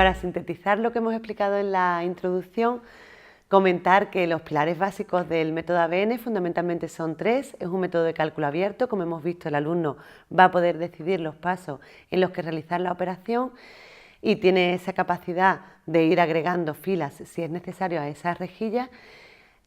Para sintetizar lo que hemos explicado en la introducción, comentar que los pilares básicos del método ABN fundamentalmente son tres. Es un método de cálculo abierto. Como hemos visto, el alumno va a poder decidir los pasos en los que realizar la operación y tiene esa capacidad de ir agregando filas si es necesario a esas rejillas.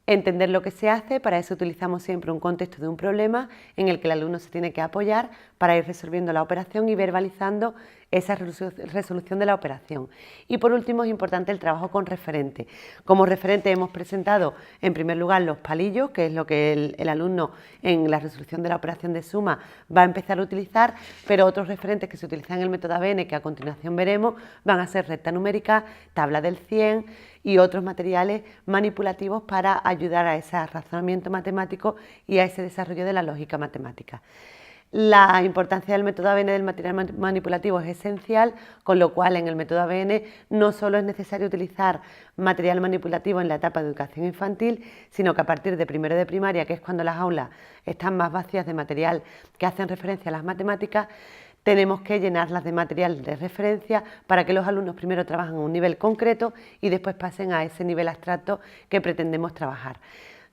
Entender lo que se hace, para eso utilizamos siempre un contexto de un problema en el que el alumno se tiene que apoyar para ir resolviendo la operación y verbalizando esa resolución de la operación. Y por último es importante el trabajo con referente. Como referente hemos presentado en primer lugar los palillos, que es lo que el alumno en la resolución de la operación de suma va a empezar a utilizar, pero otros referentes que se utilizan en el método ABN, que a continuación veremos, van a ser recta numérica, tabla del 100 y otros materiales manipulativos para ayudar a ese razonamiento matemático y a ese desarrollo de la lógica matemática. La importancia del método ABN del material manipulativo es esencial, con lo cual en el método ABN no solo es necesario utilizar material manipulativo en la etapa de educación infantil, sino que a partir de primero de primaria, que es cuando las aulas están más vacías de material que hacen referencia a las matemáticas, tenemos que llenarlas de material de referencia para que los alumnos primero trabajen a un nivel concreto y después pasen a ese nivel abstracto que pretendemos trabajar.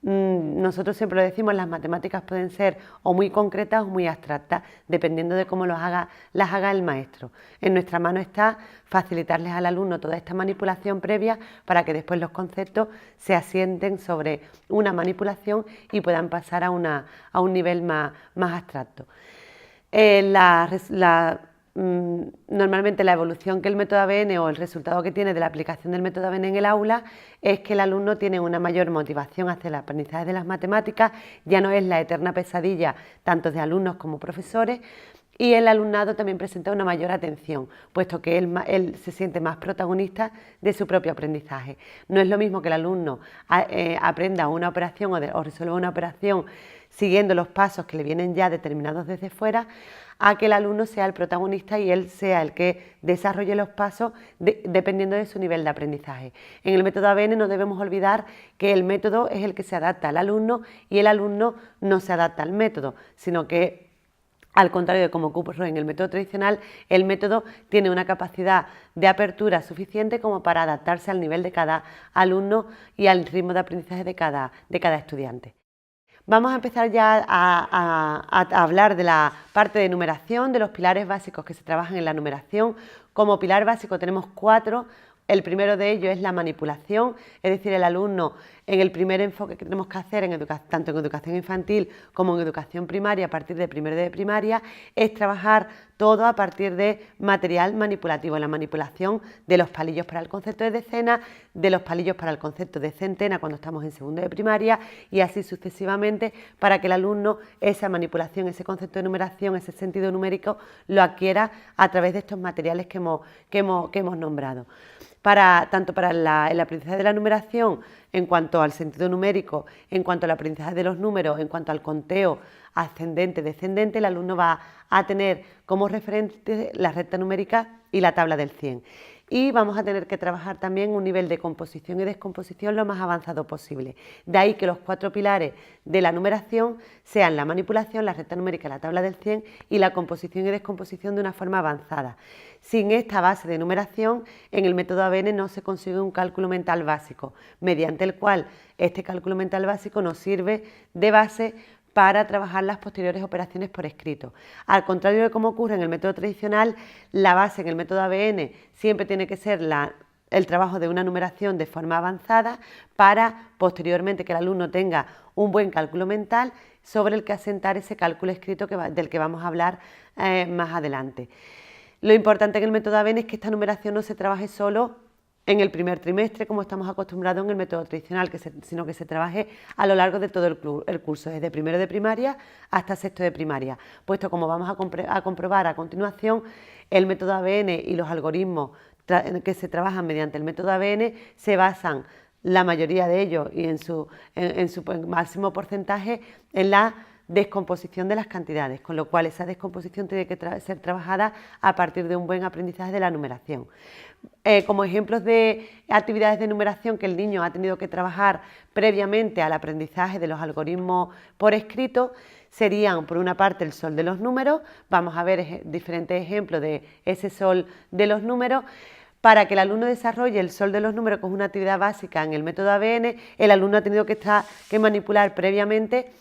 Nosotros siempre lo decimos, las matemáticas pueden ser o muy concretas o muy abstractas, dependiendo de cómo las haga el maestro. En nuestra mano está facilitarles al alumno toda esta manipulación previa para que después los conceptos se asienten sobre una manipulación y puedan pasar a un nivel más abstracto. Normalmente la evolución que el método ABN o el resultado que tiene de la aplicación del método ABN en el aula es que el alumno tiene una mayor motivación hacia el aprendizaje de las matemáticas, ya no es la eterna pesadilla tanto de alumnos como profesores, y el alumnado también presenta una mayor atención, puesto que él se siente más protagonista de su propio aprendizaje. No es lo mismo que el alumno aprenda una operación o resuelva una operación siguiendo los pasos que le vienen ya determinados desde fuera, a que el alumno sea el protagonista y él sea el que desarrolle los pasos dependiendo de su nivel de aprendizaje. En el método ABN no debemos olvidar que el método es el que se adapta al alumno y el alumno no se adapta al método, sino que al contrario de como ocurre en el método tradicional, el método tiene una capacidad de apertura suficiente como para adaptarse al nivel de cada alumno y al ritmo de aprendizaje de cada estudiante. Vamos a empezar ya a hablar de la parte de numeración, de los pilares básicos que se trabajan en la numeración. Como pilar básico tenemos 4. El primero de ellos es la manipulación, es decir, el alumno en el primer enfoque que tenemos que hacer tanto en educación infantil como en educación primaria, a partir de primero de primaria, es trabajar todo a partir de material manipulativo, la manipulación de los palillos para el concepto de decena, de los palillos para el concepto de centena cuando estamos en segundo de primaria y así sucesivamente para que el alumno esa manipulación, ese concepto de numeración, ese sentido numérico lo adquiera a través de estos materiales que hemos nombrado. Tanto para el aprendizaje de la numeración en cuanto al sentido numérico, en cuanto al aprendizaje de los números, en cuanto al conteo ascendente, descendente, el alumno va a tener como referente la recta numérica y la tabla del 100. Y vamos a tener que trabajar también un nivel de composición y descomposición lo más avanzado posible. De ahí que los 4 pilares de la numeración sean la manipulación, la recta numérica, la tabla del 100 y la composición y descomposición de una forma avanzada. Sin esta base de numeración, en el método ABN no se consigue un cálculo mental básico, mediante el cual este cálculo mental básico nos sirve de base para trabajar las posteriores operaciones por escrito. Al contrario de como ocurre en el método tradicional, la base en el método ABN siempre tiene que ser el trabajo de una numeración de forma avanzada para posteriormente que el alumno tenga un buen cálculo mental sobre el que asentar ese cálculo escrito del que vamos a hablar más adelante. Lo importante en el método ABN es que esta numeración no se trabaje solo en el primer trimestre, como estamos acostumbrados en el método tradicional, sino que se trabaje a lo largo de todo el curso, desde primero de primaria hasta sexto de primaria, puesto como vamos a comprobar a continuación, el método ABN y los algoritmos que se trabajan mediante el método ABN se basan, la mayoría de ellos y en su máximo porcentaje, en la descomposición de las cantidades, con lo cual esa descomposición tiene que ser trabajada a partir de un buen aprendizaje de la numeración. Como ejemplos de actividades de numeración que el niño ha tenido que trabajar previamente al aprendizaje de los algoritmos por escrito, serían por una parte el sol de los números, vamos a ver diferentes ejemplos de ese sol de los números, Para que el alumno desarrolle el sol de los números, que es una actividad básica en el método ABN, el alumno ha tenido que manipular previamente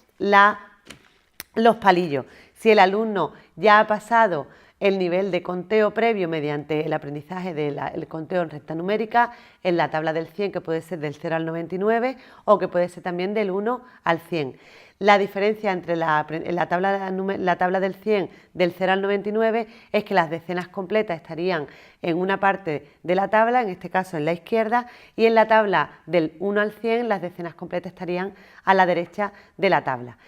los palillos. Si el alumno ya ha pasado el nivel de conteo previo mediante el aprendizaje del conteo en recta numérica, en la tabla del 100, que puede ser del 0 al 99 o que puede ser también del 1 al 100. La diferencia entre la tabla del 100 del 0 al 99 es que las decenas completas estarían en una parte de la tabla, en este caso en la izquierda, y en la tabla del 1 al 100 las decenas completas estarían a la derecha de la tabla.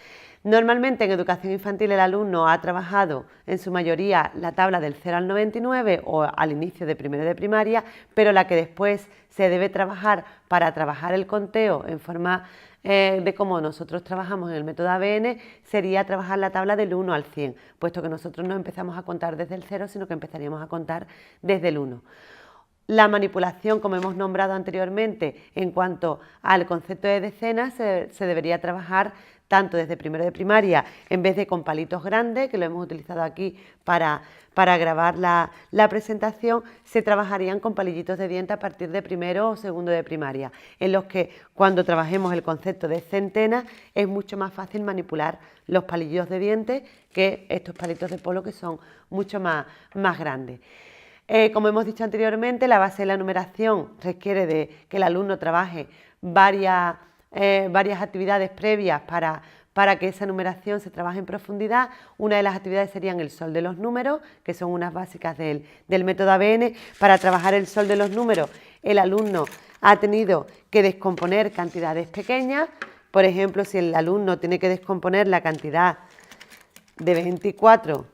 Normalmente en educación infantil el alumno ha trabajado en su mayoría la tabla del 0 al 99 o al inicio de primero de primaria, pero la que después se debe trabajar para trabajar el conteo en forma de cómo nosotros trabajamos en el método ABN sería trabajar la tabla del 1 al 100, puesto que nosotros no empezamos a contar desde el 0, sino que empezaríamos a contar desde el 1. La manipulación, como hemos nombrado anteriormente, en cuanto al concepto de decenas, se debería trabajar tanto desde primero de primaria, en vez de con palitos grandes, que lo hemos utilizado aquí para grabar la presentación, se trabajarían con palillitos de diente a partir de primero o segundo de primaria, en los que cuando trabajemos el concepto de centenas es mucho más fácil manipular los palillos de diente que estos palitos de polo, que son mucho más grandes. Como hemos dicho anteriormente, la base de la numeración requiere de que el alumno trabaje varias actividades previas para que esa numeración se trabaje en profundidad. Una de las actividades serían el sol de los números, que son unas básicas del método ABN. Para trabajar el sol de los números, el alumno ha tenido que descomponer cantidades pequeñas. Por ejemplo, si el alumno tiene que descomponer la cantidad de 34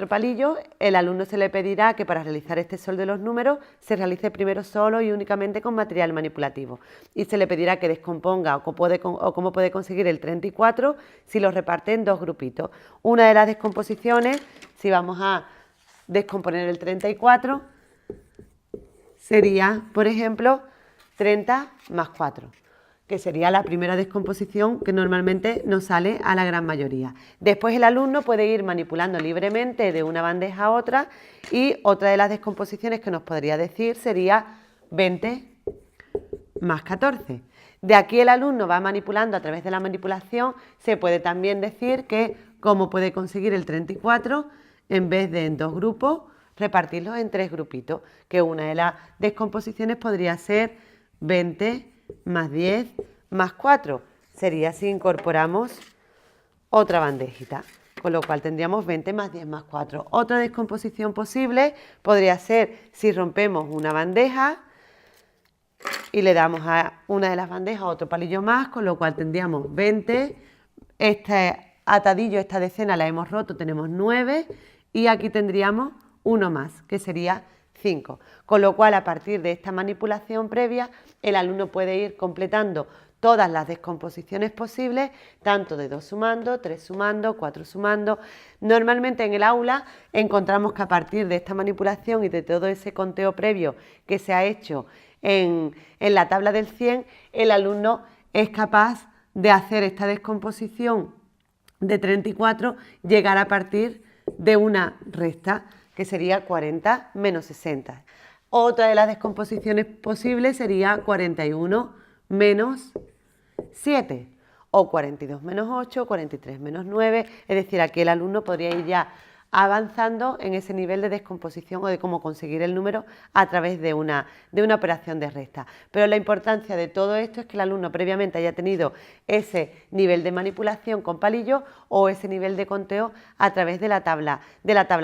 palillos, el alumno se le pedirá que para realizar este sol de los números se realice primero solo y únicamente con material manipulativo, y se le pedirá que descomponga o cómo puede conseguir el 34 si lo reparte en dos grupitos. Una de las descomposiciones, si vamos a descomponer el 34, sería, por ejemplo, 30 más 4. Que sería la primera descomposición que normalmente nos sale a la gran mayoría. Después el alumno puede ir manipulando libremente de una bandeja a otra, y otra de las descomposiciones que nos podría decir sería 20 más 14. De aquí el alumno va manipulando a través de la manipulación. Se puede también decir que cómo puede conseguir el 34 en vez de en dos grupos, repartirlos en tres grupitos, que una de las descomposiciones podría ser 20 más 10 más 4, sería si incorporamos otra bandejita, con lo cual tendríamos 20 más 10 más 4. Otra descomposición posible podría ser si rompemos una bandeja y le damos a una de las bandejas otro palillo más, con lo cual tendríamos 20, este atadillo, esta decena la hemos roto, tenemos 9, y aquí tendríamos uno más, que sería 5, con lo cual a partir de esta manipulación previa el alumno puede ir completando todas las descomposiciones posibles, tanto de 2 sumando, 3 sumando, 4 sumando. Normalmente en el aula encontramos que a partir de esta manipulación y de todo ese conteo previo que se ha hecho en la tabla del 100, el alumno es capaz de hacer esta descomposición de 34, llegar a partir de una resta, que sería 40 menos 60. Otra de las descomposiciones posibles sería 41 menos 7, o 42 menos 8, 43 menos 9, es decir, aquí el alumno podría ir ya avanzando en ese nivel de descomposición o de cómo conseguir el número a través de una operación de resta. Pero la importancia de todo esto es que el alumno previamente haya tenido ese nivel de manipulación con palillo o ese nivel de conteo a través de la tabla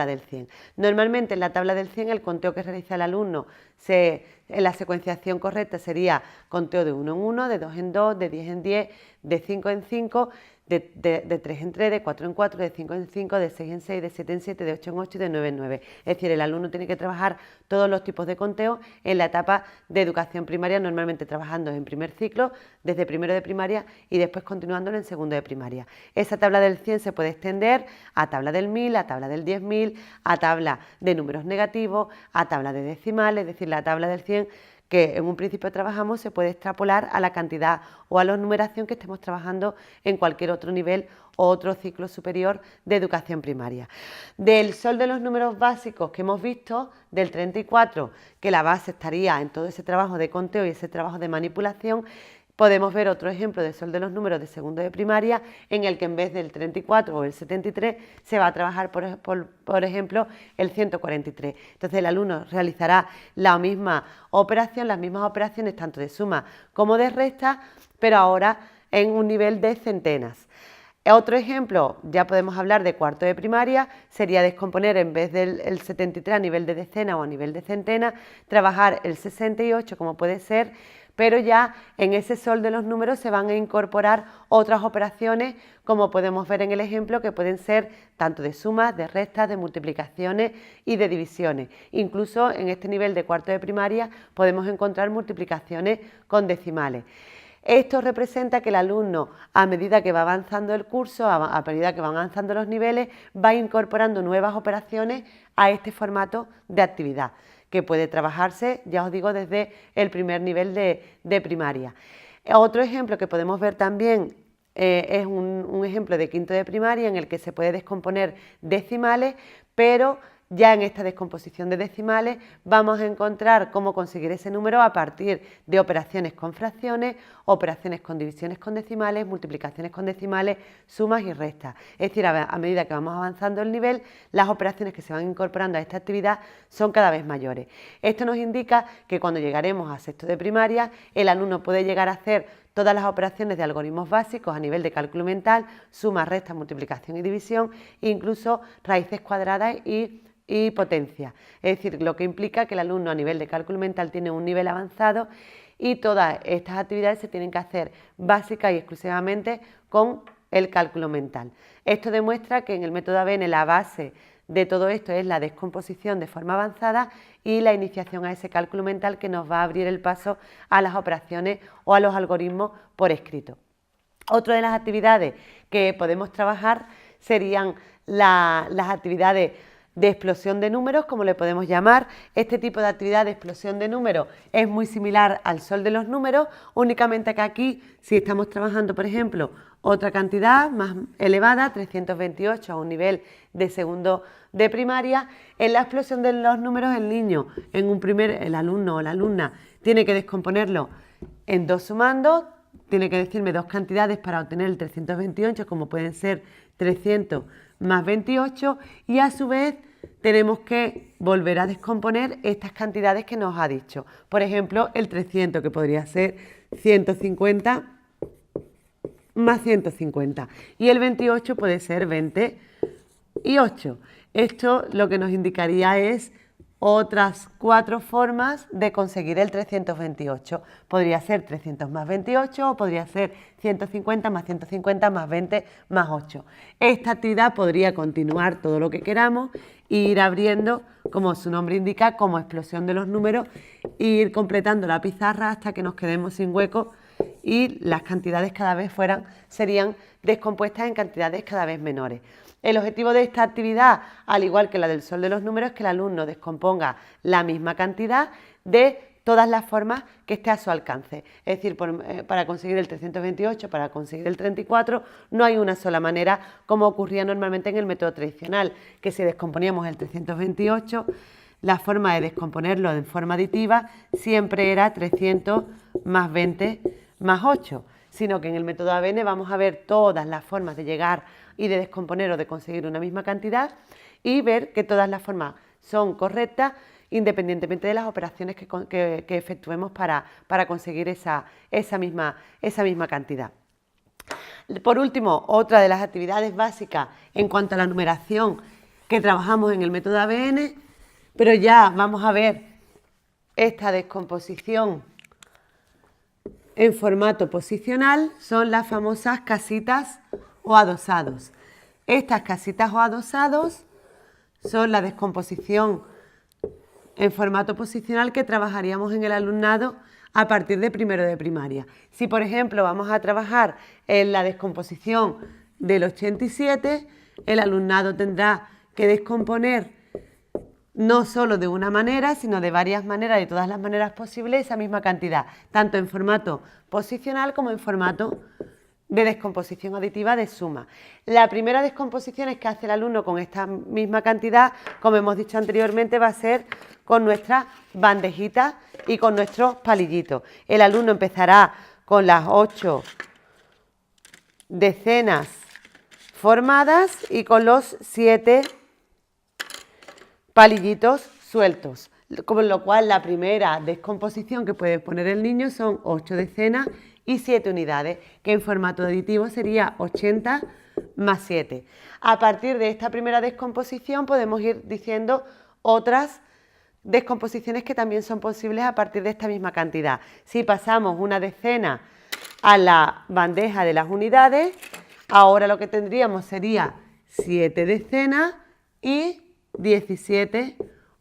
del 100. Normalmente en la tabla del 100 el conteo que realiza el alumno en la secuenciación correcta sería conteo de 1 en 1, de 2 en 2, de 10 en 10, de 5 en 5, de 3 en 3, de 4 en 4, de 5 en 5, de 6 en 6, de 7 en 7, de 8 en 8 y de 9 en 9. Es decir, el alumno tiene que trabajar todos los tipos de conteo en la etapa de educación primaria, normalmente trabajando en primer ciclo, desde primero de primaria y después continuándolo en segundo de primaria. Esa tabla del 100 se puede extender a tabla del 1000, a tabla del 10.000, a tabla de números negativos, a tabla de decimales, es decir, la tabla del 100 que en un principio trabajamos se puede extrapolar a la cantidad o a la numeración que estemos trabajando en cualquier otro nivel o otro ciclo superior de educación primaria. Del sol de los números básicos que hemos visto, del 34, que la base estaría en todo ese trabajo de conteo y ese trabajo de manipulación, podemos ver otro ejemplo de sol de los números de segundo de primaria, en el que en vez del 34 o el 73 se va a trabajar, por ejemplo, el 143. Entonces el alumno realizará la misma operación, las mismas operaciones tanto de suma como de resta, pero ahora en un nivel de centenas. Otro ejemplo, ya podemos hablar de cuarto de primaria, sería descomponer en vez del 73 a nivel de decena o a nivel de centena, trabajar el 68 como puede ser, pero ya en ese sol de los números se van a incorporar otras operaciones, como podemos ver en el ejemplo, que pueden ser tanto de sumas, de restas, de multiplicaciones y de divisiones. Incluso en este nivel de cuarto de primaria podemos encontrar multiplicaciones con decimales. Esto representa que el alumno, a medida que va avanzando el curso, a medida que van avanzando los niveles, va incorporando nuevas operaciones a este formato de actividad, que puede trabajarse, ya os digo, desde el primer nivel de primaria. Otro ejemplo que podemos ver también es un ejemplo de quinto de primaria en el que se puede descomponer decimales, pero ya en esta descomposición de decimales vamos a encontrar cómo conseguir ese número a partir de operaciones con fracciones, operaciones con divisiones con decimales, multiplicaciones con decimales, sumas y restas. Es decir, a medida que vamos avanzando el nivel, las operaciones que se van incorporando a esta actividad son cada vez mayores. Esto nos indica que cuando llegaremos a sexto de primaria, el alumno puede llegar a hacer todas las operaciones de algoritmos básicos a nivel de cálculo mental, suma, resta, multiplicación y división, incluso raíces cuadradas y potencia. Es decir, lo que implica que el alumno a nivel de cálculo mental tiene un nivel avanzado y todas estas actividades se tienen que hacer básicas y exclusivamente con el cálculo mental. Esto demuestra que en el método ABN la base de todo esto es la descomposición de forma avanzada y la iniciación a ese cálculo mental que nos va a abrir el paso a las operaciones o a los algoritmos por escrito. Otra de las actividades que podemos trabajar serían las actividades de explosión de números, como le podemos llamar. Este tipo de actividad de explosión de números es muy similar al sol de los números, únicamente que aquí, si estamos trabajando, por ejemplo, otra cantidad más elevada, 328 a un nivel de segundo de primaria, en la explosión de los números el alumno o la alumna tiene que descomponerlo en dos sumandos, tiene que decirme dos cantidades para obtener el 328, como pueden ser 300 más 28, y a su vez tenemos que volver a descomponer estas cantidades que nos ha dicho. Por ejemplo, el 300, que podría ser 150 más 150, y el 28 puede ser 20 y 8. Esto lo que nos indicaría es otras 4 formas de conseguir el 328. Podría ser 300 más 28 o podría ser 150 más 150 más 20 más 8. Esta actividad podría continuar todo lo que queramos e ir abriendo, como su nombre indica, como explosión de los números, e ir completando la pizarra hasta que nos quedemos sin hueco y las cantidades cada vez serían descompuestas en cantidades cada vez menores. El objetivo de esta actividad, al igual que la del sol de los números, es que el alumno descomponga la misma cantidad de todas las formas que esté a su alcance. Es decir, para conseguir el 328, para conseguir el 34, no hay una sola manera, como ocurría normalmente en el método tradicional, que si descomponíamos el 328, la forma de descomponerlo en forma aditiva siempre era 300 más 20 más 8, sino que en el método ABN vamos a ver todas las formas de llegar y de descomponer o de conseguir una misma cantidad y ver que todas las formas son correctas independientemente de las operaciones que efectuemos para conseguir esa misma cantidad. Por último, otra de las actividades básicas en cuanto a la numeración que trabajamos en el método ABN, pero ya vamos a ver esta descomposición en formato posicional, son las famosas casitas o adosados. Estas casitas o adosados son la descomposición en formato posicional que trabajaríamos en el alumnado a partir de primero de primaria. Si, por ejemplo, vamos a trabajar en la descomposición del 87, el alumnado tendrá que descomponer no solo de una manera, sino de varias maneras, de todas las maneras posibles, esa misma cantidad, tanto en formato posicional como en formato de descomposición aditiva de suma. La primera descomposición que hace el alumno con esta misma cantidad, como hemos dicho anteriormente, va a ser con nuestras bandejitas y con nuestros palillitos. El alumno empezará con las 8 decenas formadas y con los 7 palillitos sueltos, con lo cual la primera descomposición que puede poner el niño son 8 decenas y 7 unidades, que en formato aditivo sería 80 más 7. A partir de esta primera descomposición podemos ir diciendo otras descomposiciones que también son posibles a partir de esta misma cantidad. Si pasamos una decena a la bandeja de las unidades, ahora lo que tendríamos sería 7 decenas y 17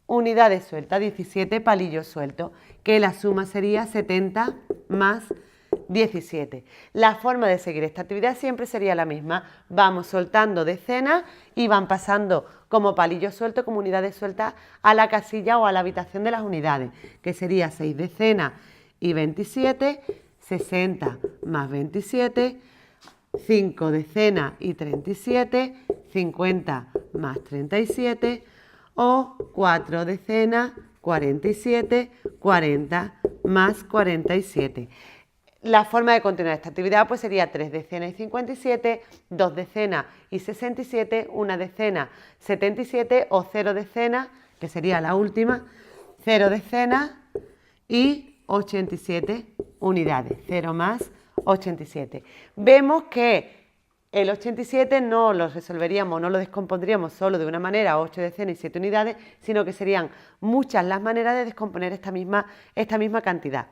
unidades sueltas, 17 palillos sueltos, que la suma sería 70 más 17. La forma de seguir esta actividad siempre sería la misma. Vamos soltando decenas y van pasando como palillos sueltos, como unidades sueltas, a la casilla o a la habitación de las unidades, que sería 6 decenas y 27, 60 más 27, 5 decenas y 37, 50 más 37, o 4 decenas, 47, 40 más 47. La forma de continuar esta actividad pues sería 3 decenas y 57, 2 decenas y 67, 1 decena, 77 o 0 decenas, que sería la última, 0 decenas y 87 unidades, 0 más 87. Vemos que el 87 no lo resolveríamos, no lo descompondríamos solo de una manera, 8 decenas y 7 unidades, sino que serían muchas las maneras de descomponer esta misma cantidad.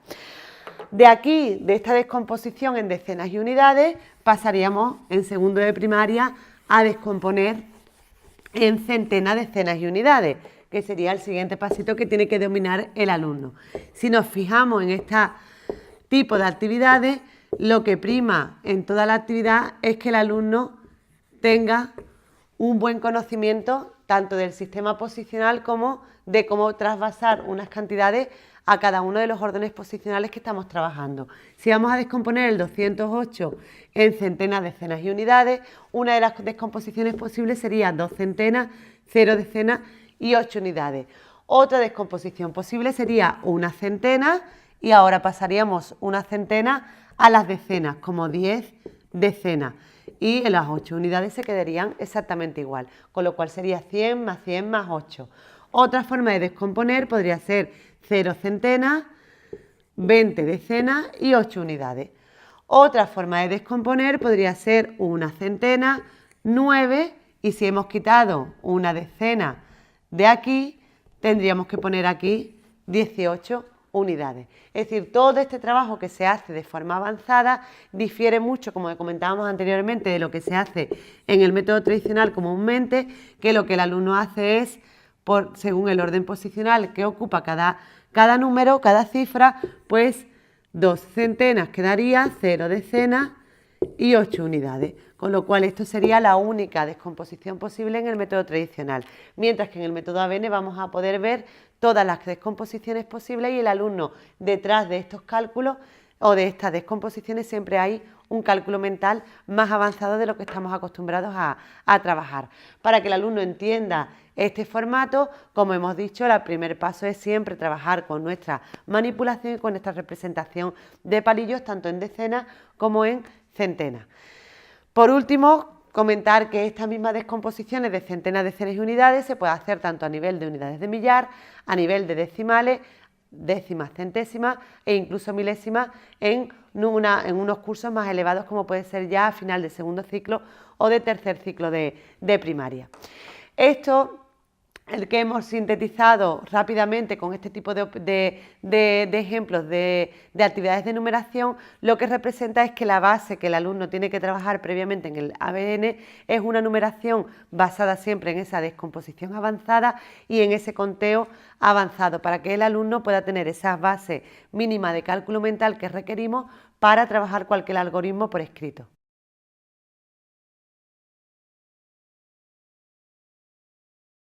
De aquí, de esta descomposición en decenas y unidades, pasaríamos en segundo de primaria a descomponer en centenas, decenas y unidades, que sería el siguiente pasito que tiene que dominar el alumno. Si nos fijamos en este tipo de actividades, lo que prima en toda la actividad es que el alumno tenga un buen conocimiento tanto del sistema posicional como de cómo trasvasar unas cantidades a cada uno de los órdenes posicionales que estamos trabajando. Si vamos a descomponer el 208 en centenas, decenas y unidades, una de las descomposiciones posibles sería 2 centenas, 0 decenas y 8 unidades. Otra descomposición posible sería una centena y ahora pasaríamos una centena a las decenas, como 10 decenas. Y en las 8 unidades se quedarían exactamente igual, con lo cual sería 100 más 100 más 8. Otra forma de descomponer podría ser 0 centenas, 20 decenas y 8 unidades. Otra forma de descomponer podría ser una centena, 9, y si hemos quitado una decena de aquí, tendríamos que poner aquí 18 unidades. Es decir, todo este trabajo que se hace de forma avanzada difiere mucho, como comentábamos anteriormente, de lo que se hace en el método tradicional comúnmente, que lo que el alumno hace es, según el orden posicional que ocupa cada número, cada cifra, pues 2 centenas quedaría, 0 decenas y 8 unidades, con lo cual esto sería la única descomposición posible en el método tradicional, mientras que en el método ABN vamos a poder ver todas las descomposiciones posibles y el alumno detrás de estos cálculos o de estas descomposiciones siempre hay un cálculo mental más avanzado de lo que estamos acostumbrados a trabajar. Para que el alumno entienda este formato, como hemos dicho, el primer paso es siempre trabajar con nuestra manipulación y con nuestra representación de palillos, tanto en decenas como en centenas. Por último, comentar que estas mismas descomposiciones de centenas, decenas y unidades se puede hacer tanto a nivel de unidades de millar, a nivel de decimales, décimas, centésimas e incluso milésimas en unos cursos más elevados como puede ser ya a final de segundo ciclo o de tercer ciclo de primaria. Esto, el que hemos sintetizado rápidamente con este tipo de ejemplos de actividades de numeración, lo que representa es que la base que el alumno tiene que trabajar previamente en el ABN es una numeración basada siempre en esa descomposición avanzada y en ese conteo avanzado, para que el alumno pueda tener esa base mínima de cálculo mental que requerimos para trabajar cualquier algoritmo por escrito.